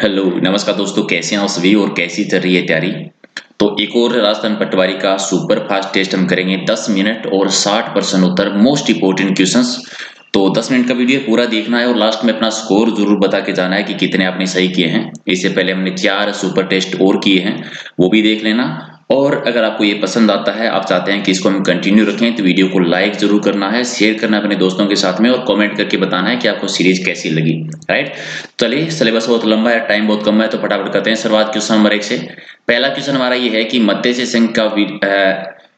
Hello नमस्कार दोस्तों, कैसे हैं आप सभी और कैसी चल रही है तैयारी। तो एक और राजस्थान पटवारी का सुपर फास्ट टेस्ट हम करेंगे 10 मिनट और 60% उत्तर मोस्ट इंपोर्टेंट क्वेश्चंस। तो 10 मिनट का वीडियो पूरा देखना है और लास्ट में अपना स्कोर जरूर बता के जाना है कि कितने आपने सही किए हैं। इससे पहले हमने 4 सुपर टेस्ट और किए हैं, वो भी देख लेना। और अगर आपको ये पसंद आता है, आप चाहते हैं कि इसको हम कंटिन्यू रखें, तो वीडियो को लाइक जरूर करना है, शेयर करना है अपने दोस्तों के साथ में और कमेंट करके बताना है कि आपको सीरीज कैसी लगी। राइट, चलिए सिलेबस बहुत लंबा है, टाइम बहुत कम है, तो फटाफट करते हैं शुरुआत क्वेश्चन नंबर 1 से। पहला क्वेश्चन हमारा ये है कि मत्स्य संघ का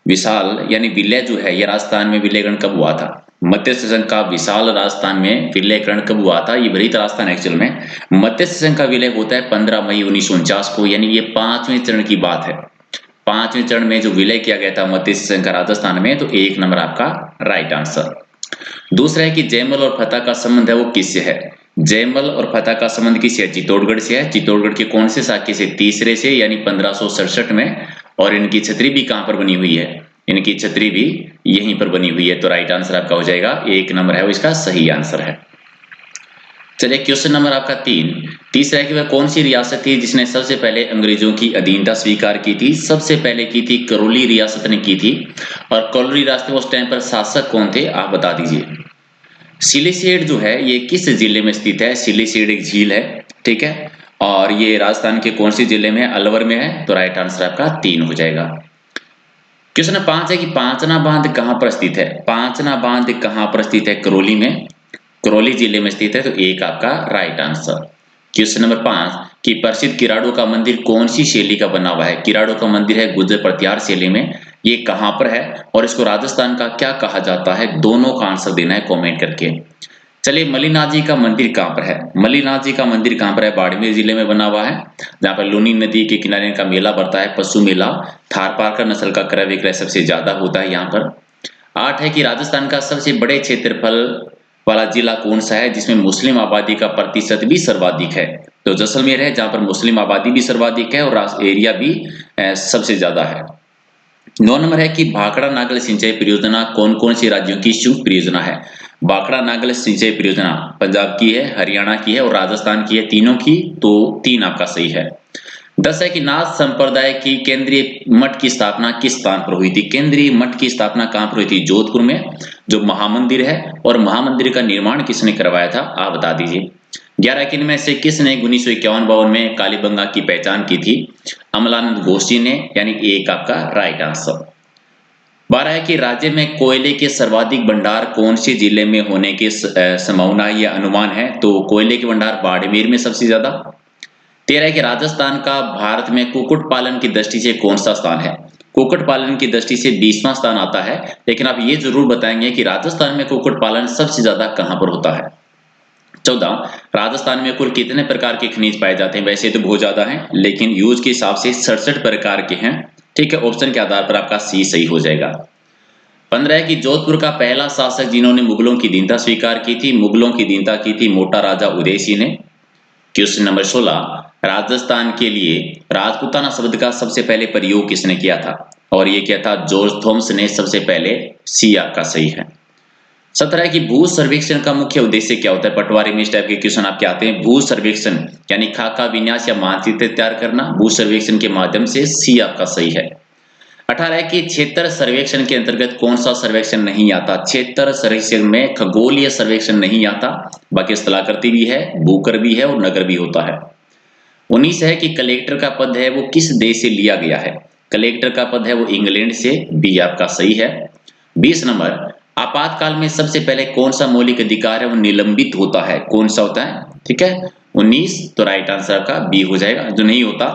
विशाल यानी विलय जो है, ये राजस्थान में विलयगण कब हुआ था। मत्स्य संघ का विशाल राजस्थान में विलयकरण कब हुआ था। ये भरी राजस्थान एक्चुअल में मत्स्य संघ का विलय होता है 15 मई 1949 को, यानी ये 5वें चरण की बात है। 5वें चरण में जो विलय किया गया था मत्स्य संघ का राजस्थान में, तो 1 नंबर आपका राइट आंसर। दूसरा है कि जयमल और फतह का संबंध है वो किससे है। जयमल और फतह का संबंध किससे है, चित्तौड़गढ़ से है। चित्तौड़गढ़ के कौन से शाखे से, तीसरे से, यानी 1567 में। और इनकी छतरी भी कहां पर बनी हुई है, इनकी छतरी भी यहीं पर बनी हुई है। तो राइट आंसर आपका हो जाएगा 1 नंबर है वो इसका सही आंसर है। चलिए क्वेश्चन नंबर आपका 3। तीसरा है कि वह कौन सी रियासत थी जिसने सबसे पहले अंग्रेजों की अधीनता स्वीकार की थी। सबसे पहले की थी करौली रियासत ने की थी। और करौली रियासत में उस टाइम पर शासक कौन थे, आप बता दीजिए। सिलीसिएट जो है ये किस जिले में स्थित है। सिलीसिएट एक झील है, ठीक है। और ये राजस्थान के कौन सी जिले में है, अलवर में है। तो राइट आंसर आपका 3 हो जाएगा। क्वेश्चन 5 है कि पांचना बांध कहां पर स्थित है। पांचना बांध कहां पर स्थित है, करौली में, करौली जिले में स्थित है। तो एक आपका राइट आंसर। क्वेश्चन नंबर 5 कि प्रसिद्ध किराड़ो का मंदिर कौन सी शैली का बना हुआ है। किराड़ो का मंदिर है गुर्जर प्रत्यार शैली में। ये कहां पर है और इसको राजस्थान का क्या कहा जाता है, दोनों का आंसर देना है कमेंट करके। चलिए मल्लीनाथ जी का मंदिर कहां पर है। मल्लीनाथ जी का मंदिर कहां पर है, बाड़मेर जिले में बना हुआ है, जहां पर लूनी नदी के किनारे का मेला बढ़ता है, पशु मेला। थारपारकर नस्ल का क्रय विक्रय सबसे ज्यादा होता है यहाँ पर। 8 है कि राजस्थान का सबसे बड़े क्षेत्रफल वाला जिला कौन सा है जिसमें मुस्लिम आबादी का प्रतिशत भी सर्वाधिक है। तो जैसलमेर है, जहां पर मुस्लिम आबादी भी सर्वाधिक है और एरिया भी सबसे ज्यादा है। 9 नंबर है कि भाखड़ा नागल सिंचाई परियोजना कौन कौन से राज्यों की संयुक्त परियोजना है। भाखड़ा नागल सिंचाई परियोजना पंजाब की है, हरियाणा की है और राजस्थान की है, तीनों की। तो 3 आपका सही है। 10 है कि नाथ संप्रदाय की केंद्रीय मठ की स्थापना किस स्थान पर हुई थी। केंद्रीय मठ की स्थापना कहां पर हुई थी, जोधपुर में, जो महामंदिर है। और महामंदिर का निर्माण किसने करवाया था, आप बता दीजिए। 11 के इनमें से किसने 1951-52 में कालीबंगा की पहचान की थी। अमलानंद घोष जी ने, यानी एक आपका राइट आंसर। 12 है कि राज्य में कोयले के सर्वाधिक भंडार कौन से जिले में होने की संभावना या अनुमान है। तो कोयले के भंडार बाड़मेर में सबसे ज्यादा। 13 है कि राजस्थान का भारत में कुक्कुट पालन की दृष्टि से कौन सा स्थान है। कुक्कुट पालन की दृष्टि से 20वां स्थान आता है, लेकिन आप ये जरूर बताएंगे कि राजस्थान में कुक्कुट पालन सबसे ज्यादा कहां पर होता है। 14 राजस्थान में कुल कितने प्रकार के खनिज पाए जाते हैं। वैसे तो बहुत ज्यादा हैं, लेकिन यूज के हिसाब से 67 प्रकार के हैं, ठीक है। ऑप्शन के आधार पर आपका सी सही हो जाएगा। 15 है कि जोधपुर का पहला शासक जिन्होंने मुगलों की दीनता स्वीकार की थी। मुगलों की दीनता की थी मोटा राजा उदय सिंह ने। क्वेश्चन नंबर 16 राजस्थान के लिए राजपूताना शब्द का सबसे पहले प्रयोग किसने किया था। और ये क्या था, जॉर्ज थॉमस ने सबसे पहले। सी आपका सही है। 17 की भू सर्वेक्षण का मुख्य उद्देश्य क्या होता है। पटवारी में इस टाइप के क्वेश्चन आपके आते हैं। भू सर्वेक्षण यानी खाका विन्यास या मानचित्र तैयार करना भू सर्वेक्षण के माध्यम से। सी आपका सही है। 18 की क्षेत्र सर्वेक्षण के अंतर्गत कौन सा सर्वेक्षण नहीं आता। क्षेत्र सर्वेक्षण में खगोलीय सर्वेक्षण नहीं आता, बाकी स्थलाकृति भी है, भूकर भी है और नगर भी होता है। 19 है कि कलेक्टर का पद है वो किस देश से लिया गया है। कलेक्टर का पद है वो इंग्लैंड से। बी आपका सही है। 20 नंबर आपातकाल में सबसे पहले कौन सा मौलिक अधिकार है वो निलंबित होता है, कौन सा होता है, ठीक है। 19 तो राइट आंसर आपका बी हो जाएगा, जो नहीं होता,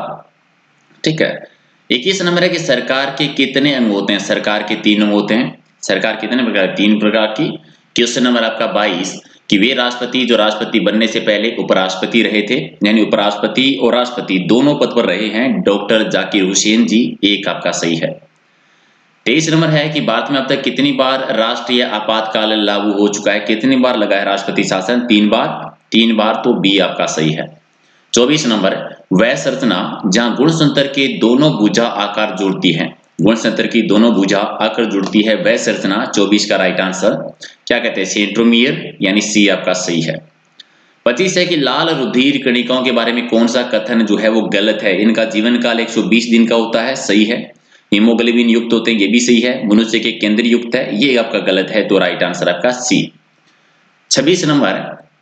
ठीक है। 21 नंबर है कि सरकार के कितने अंग होते हैं। सरकार के 3 अंग होते हैं। सरकार कितने प्रकार, 3 प्रकार की। क्वेश्चन नंबर आपका 22 कि वे राष्ट्रपति जो राष्ट्रपति बनने से पहले उपराष्ट्रपति रहे थे, यानी उपराष्ट्रपति और राष्ट्रपति दोनों पद पर रहे हैं, डॉक्टर जाकिर हुसैन जी। एक आपका सही है। 23 नंबर है कि भारत में अब तक कितनी बार राष्ट्रीय आपातकाल लागू हो चुका है। कितनी बार लगा है राष्ट्रपति शासन, 3 बार। 3 बार, तो बी आपका सही है। 24 नंबर वह संरचना जहां गुणसूत्र के दोनों भुजा आकार जुड़ती है। गुणसूत्र की दोनों भुजा आकर जुड़ती है, वह संरचना। 24 का राइट आंसर क्या कहते हैं, सेंट्रोमियर, यानी सी आपका सही है। 25 है कि लाल रुधिर कणिकाओं के बारे में कौन सा कथन जो है वो गलत है। इनका जीवन काल 120 दिन का होता है, सही है। हीमोग्लोबिन युक्त होते हैं, ये भी सही है। मनुष्य के केंद्र युक्त है, ये आपका गलत है, तो राइट आंसर आपका सी। 26 नंबर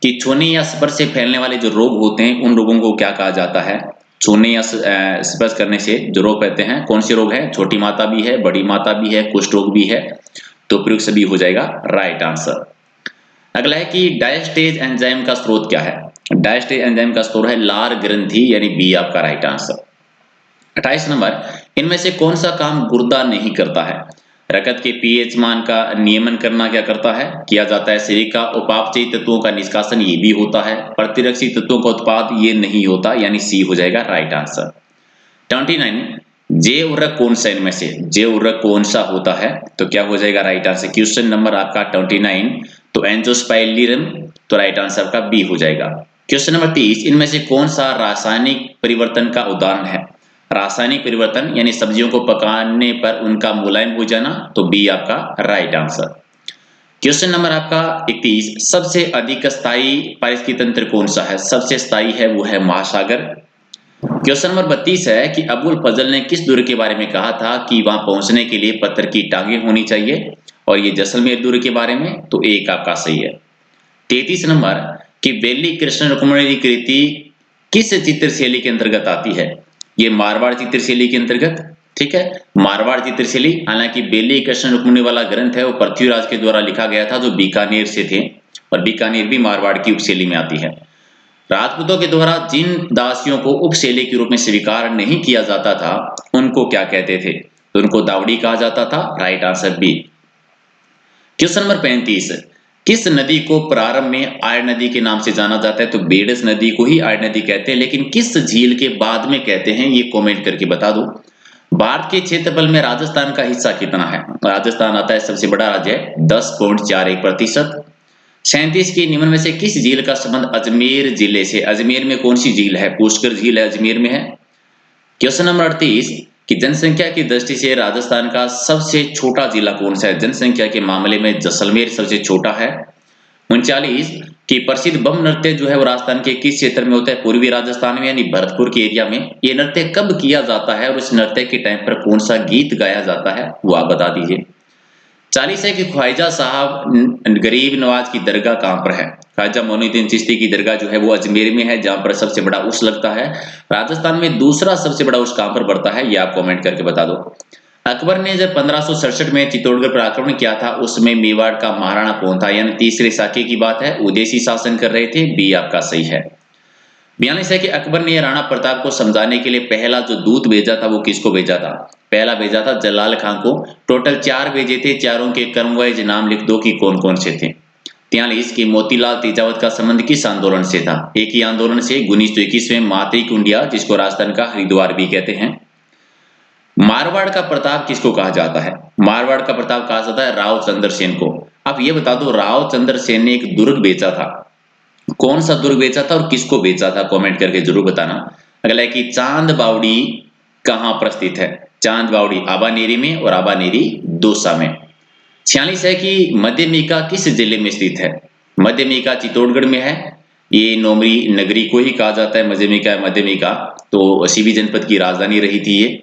कि छूने या स्पर्श से फैलने वाले जो रोग होते हैं उन रोगों को क्या कहा जाता है। छूने या स्पर्श करने से जो रोग कहते हैं, कौन से रोग है। छोटी माता भी है, बड़ी माता भी है, कुष्ठ रोग भी है, तो प्रयुक्त सभी हो जाएगा राइट आंसर। अगला है कि डायस्टेज एंजाइम का स्रोत क्या है। डायस्टेज एंजाइम का स्रोत है लार ग्रंथि, यानी बी आपका राइट आंसर। 28 नंबर इनमें से कौन सा काम गुर्दा नहीं करता है। रक्त के पीएच मान का नियमन करना क्या करता है, किया जाता है। शरीर का उपापचयी तत्वों का निष्कासन ये भी होता है। प्रतिरक्षी तत्वों का उत्पाद ये नहीं होता, यानी सी हो जाएगा राइट आंसर। 29 जैव उर्वरक कौन सा इनमें से, जैव उर्वरक कौन सा होता है, तो क्या हो जाएगा राइट आंसर। क्वेश्चन नंबर आपका 29 तो एंजियोस्पर्म, तो राइट आंसर आपका बी हो जाएगा। क्वेश्चन नंबर 30 इनमें से कौन सा रासायनिक परिवर्तन का उदाहरण है। रासायनिक परिवर्तन यानी सब्जियों को पकाने पर उनका मुलायम हो जाना, तो बी आपका राइट आंसर। क्वेश्चन नंबर आपका 31 सबसे अधिक स्थायी पारिस्थितिकी तंत्र कौन सा है। सबसे स्थायी है वो है महासागर। क्वेश्चन नंबर 32 है कि अबुल फजल ने किस दुर्ग के बारे में कहा था कि वहां पहुंचने के लिए पत्थर की टांगे होनी चाहिए, और ये जैसलमेर दुर्ग के बारे में, तो एक आपका सही है। 33 नंबर कि बेली कृष्ण रुक्मिणी कृति किस चित्रशैली के अंतर्गत आती है। ये मारवाड़ चित्रशैली के अंतर्गत, ठीक है, मारवाड़ चित्रशैली। हालांकि बेली कृष्ण रुक्मिणी वाला ग्रंथ है वो पृथ्वीराज के द्वारा लिखा गया था, जो बीकानेर से थे, और बीकानेर भी मारवाड़ की उपशैली में आती है। राजपूतों के द्वारा जिन दासियों को उपशैली के रूप में स्वीकार नहीं किया जाता था उनको क्या कहते थे, तो उनको दावड़ी कहा जाता था, right answer B. Question number 35 किस नदी को प्रारंभ में आय नदी के नाम से जाना जाता है, तो बेडस नदी को ही आय नदी कहते हैं, लेकिन किस झील के बाद में कहते हैं ये कमेंट करके बता दो। भारत के क्षेत्रफल में राजस्थान का हिस्सा कितना है। राजस्थान आता है सबसे बड़ा राज्य है 10.41%। 37 की निम्न में से किस झील का संबंध अजमेर जिले से। अजमेर में कौन सी झील है, पुष्कर झील है, अजमेर में है। क्वेश्चन नंबर 38 कि जनसंख्या की दृष्टि से राजस्थान का सबसे छोटा जिला कौन सा है। जनसंख्या के मामले में जैसलमेर सबसे छोटा है। 39 कि प्रसिद्ध बम नृत्य जो है वो राजस्थान के किस क्षेत्र में होता है, पूर्वी राजस्थान में, यानी भरतपुर के एरिया में। ये नृत्य कब किया जाता है और उस नृत्य के टाइम पर कौन सा गीत गाया जाता है, वो आप बता दीजिए। 40 है कि ख्वाजा साहब गरीब नवाज की दरगाह कहां पर है। ख्वाजा मोइनुद्दीन चिश्ती की दरगाह जो है वो अजमेर में है, जहां पर सबसे बड़ा उर्स लगता है। राजस्थान में दूसरा सबसे बड़ा उर्स कहां पर पड़ता है, ये आप कमेंट करके बता दो। अकबर ने जब 1567 में चित्तौड़गढ़ पर आक्रमण किया था उसमें मेवाड़ का महाराणा कौन था, यानी तीसरे साके की बात है, उदेसी शासन कर रहे थे, बी आपका सही है। 42 है कि अकबर ने राणा प्रताप को समझाने के लिए पहला जो दूत भेजा था वो किसको भेजा था। पहला भेजा था जलाल खान को। टोटल 4 भेजे थे, चारों के क्रमवाइज नाम लिख दो कि कौन कौन से थे। 43 की मोतीलाल तेजावत का संबंध किस आंदोलन से था। एक ही आंदोलन से 1921 में मातई कुंडिया, जिसको राजस्थान का हरिद्वार भी कहते हैं। मारवाड़ का प्रताप किसको कहा जाता है। मारवाड़ का प्रताप कहा जाता है राव चंद्रसेन को। अब ये बता दो राव चंद्रसेन ने एक दुर्ग बेचा था, कौन सा दुर्ग बेचा था और किसको बेचा था, कमेंट करके जरूर बताना। अगला है कि चांद बावड़ी कहां पर स्थित है। चांद बावड़ी आबानेरी में और आबानेरी दौसा में। 46 है कि मध्यमिका किस जिले में स्थित है। मध्यमिका चित्तौड़गढ़ में है, ये नोमरी नगरी को ही कहा जाता है मध्यमिका, तो सीबी जनपद की राजधानी रही थी ये।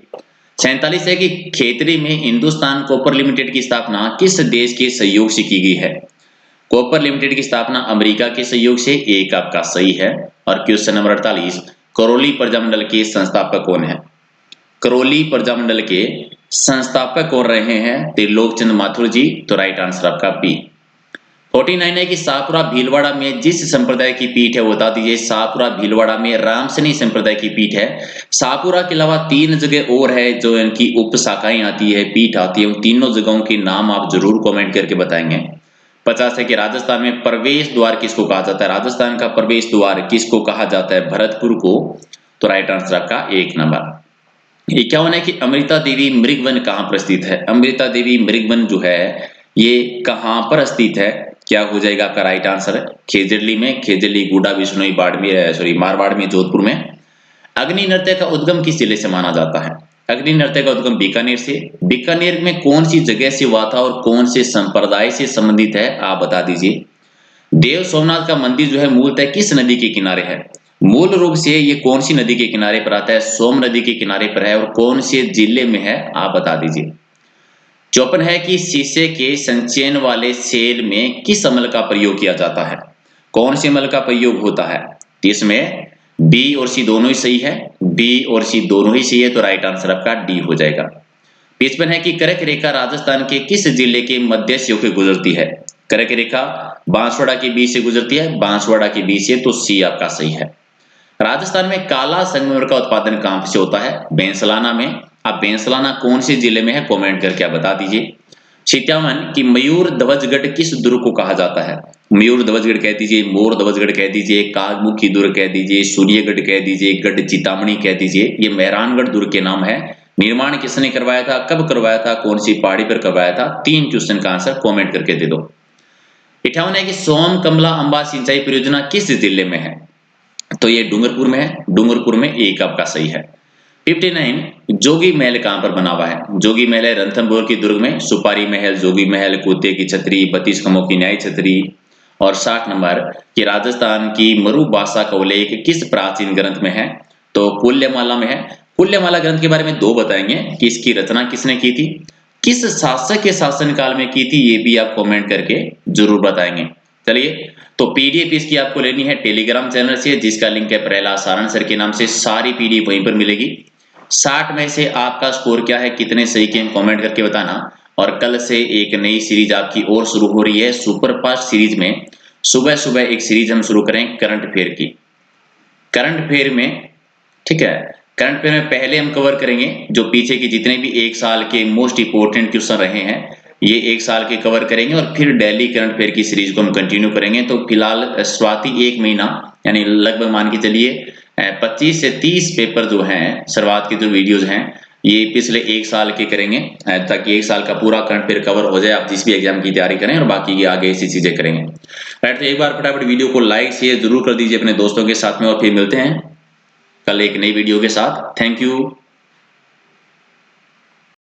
47 है कि खेतरी में हिंदुस्तान कॉपर लिमिटेड की स्थापना किस देश के सहयोग से की गई है। कॉपर लिमिटेड की स्थापना अमेरिका के सहयोग से, एक आपका सही है। और क्वेश्चन नंबर 48 करौली प्रजामंडल के संस्थापक कौन है। करौली प्रजामंडल के संस्थापक कौन रहे हैं, त्रिलोकचंद माथुर जी, तो राइट आंसर आपका बी। 49 है कि शाहपुरा भीलवाड़ा में जिस संप्रदाय की पीठ है वो बता दीजिए। शाहपुरा भीलवाड़ा में रामसनी संप्रदाय की पीठ है। शाहपुरा के अलावा 3 जगह और है जो इनकी उप शाखाएं आती है, पीठ आती है, उन तीनों जगहों के नाम आप जरूर कमेंट करके बताएंगे। 50 है कि राजस्थान में प्रवेश द्वार किसको कहा जाता है। राजस्थान का प्रवेश द्वार किसको कहा जाता है, भरतपुर को, तो राइट आंसर आपका 1 नंबर। 51 है कि अमृता देवी मृगवन कहां पर स्थित है। अमृता देवी मृगवन जो है ये कहां पर स्थित है, क्या हो जाएगा आपका राइट आंसर। खेजड़ली में, खेजड़ली गुडा बिश्नोई बाड़मेर मारवाड़ में, जोधपुर में। अग्नि नृत्य का उद्गम किस जिले से माना जाता है। अग्नि नृत्य का उद्गम बीकानेर से। बीकानेर में कौन सी जगह से हुआ था और कौन से संप्रदाय से संबंधित है, आप बता दीजिए। देव सोमनाथ का मंदिर जो है मूलतः किस नदी के किनारे है? मूल रूप से ये कौन सी नदी के किनारे पर आता है? सोम नदी के किनारे पर है। और कौन से जिले में है आप बता दीजिए। 54 है कि शीशे के संचयन वाले सेल में किस अम्ल का प्रयोग किया जाता है? कौन से अम्ल का प्रयोग होता है? तो इसमें बी और सी दोनों ही सही है। बी और सी दोनों ही सही है, तो राइट आंसर आपका डी हो जाएगा। 55 है कि कर्क रेखा राजस्थान के किस जिले के मध्य से होकर गुजरती है? कर्क रेखा बांसवाड़ा के बीच से गुजरती है। बांसवाड़ा के बीच से, तो सी आपका सही है। राजस्थान में काला संगमरमर का उत्पादन कहां से होता है? बेंसलाना में। अब बेंसलाना कौन से जिले में है? कमेंट करके आप बता दीजिए। 57 कि मयूर ध्वजगढ़ किस दुर्ग को कहा जाता है? मयूर ध्वजगढ़ कह दीजिए, मोर ध्वजगढ़ कह दीजिए, कागमुखी दुर्ग कह दीजिए, सूर्यगढ़ कह दीजिए, गढ़ चितामणी कह दीजिए। ये मेहरानगढ़ दुर्ग के नाम है। निर्माण किसने करवाया था? कब करवाया था? कौन सी पहाड़ी पर करवाया था? 3 क्वेश्चन का आंसर कमेंट करके दे दो। 58 है कि सोम कमला अंबा सिंचाई परियोजना किस जिले में है? तो ये डूंगरपुर में है। डूंगरपुर में एक आपका सही है। 59 जोगी महल कहां पर बना हुआ है? जोगी महल है रणथंभौर की दुर्ग में। सुपारी महल, जोगी महल, कुत्ते की छतरी, 32 खम्भों की न्याय छतरी। और 60 नंबर कि राजस्थान की मरुभाषा का उल्लेख किस प्राचीन ग्रंथ में है? तो कुल्यमाला में है। कुल्यमाला ग्रंथ के बारे में दो बताएंगे कि इसकी रचना किसने की थी, किस शासक के शासनकाल में की थी, ये भी आप कमेंट करके जरूर बताएंगे। चलिए, तो पीडीएफ इसकी आपको लेनी है टेलीग्राम चैनल से, जिसका लिंक है प्रहलाद सारंग सर के नाम से। सारी पीडीएफ वहीं पर मिलेगी। 60 में से आपका स्कोर क्या है, कितने सही किए कमेंट करके बताना। और कल से एक नई सीरीज आपकी और शुरू हो रही है। सुपरफास्ट सीरीज में सुबह सुबह एक सीरीज हम शुरू करें करंट अफेयर की। करंट अफेयर में, ठीक है, करंट अफेयर में पहले हम कवर करेंगे जो पीछे के जितने भी एक साल के मोस्ट इंपोर्टेंट क्वेश्चन रहे हैं, ये एक साल के कवर करेंगे। और फिर डेली करंट अफेयर की सीरीज को हम कंटिन्यू करेंगे। तो फिलहाल स्वाति एक महीना, यानी लगभग मान के चलिए 25 से 30 पेपर जो हैं, शुरुआत के जो वीडियोज हैं, ये पिछले एक साल के करेंगे, ताकि एक साल का पूरा करंट अफेयर कवर हो जाए। आप जिस भी एग्जाम की तैयारी करें, और बाकी की आगे ऐसी चीजें करेंगे। राइट, तो एक बार फटाफट वीडियो को लाइक शेयर जरूर कर दीजिए अपने दोस्तों के साथ में। और फिर मिलते हैं कल एक नई वीडियो के साथ। Thank you.